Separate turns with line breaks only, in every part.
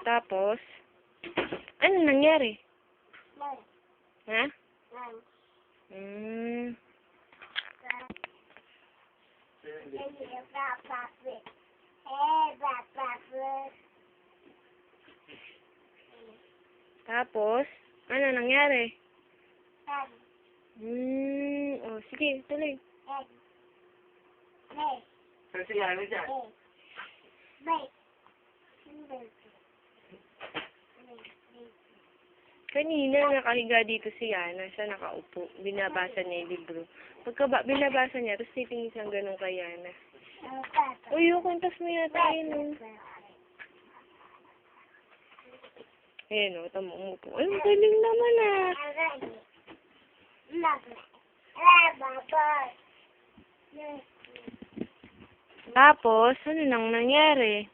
Tapos, ano nangyari? Ha? Tapos, ano nangyari? Oh, sige, tuloy.
Saan si Yana dyan?
Kanina, nakahiga dito si Yana. Siya nakaupo. Binabasa niya yung libro. Binabasa niya, tapos titingin siyang ganun kay Yana. Uy, yung kuntas mo yata yun, oh. Ayan, oh, tamo, umupo. Ay, magaling naman, ah. Tapos, ano nang nangyari?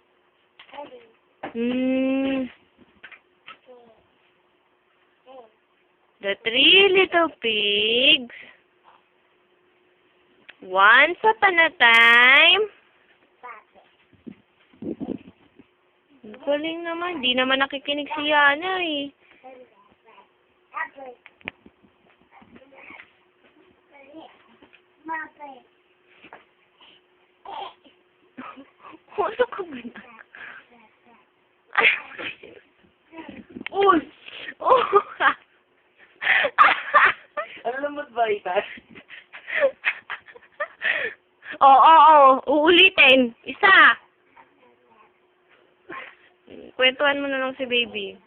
The three little pigs, once upon a time. Galing naman. Di naman nakikinig si Yana, eh. Puso ka ba na? Uy! Oh!
Ano lamot ba ita?
Oo. Uulitin. Isa. Kwentuhan mo na lang si baby.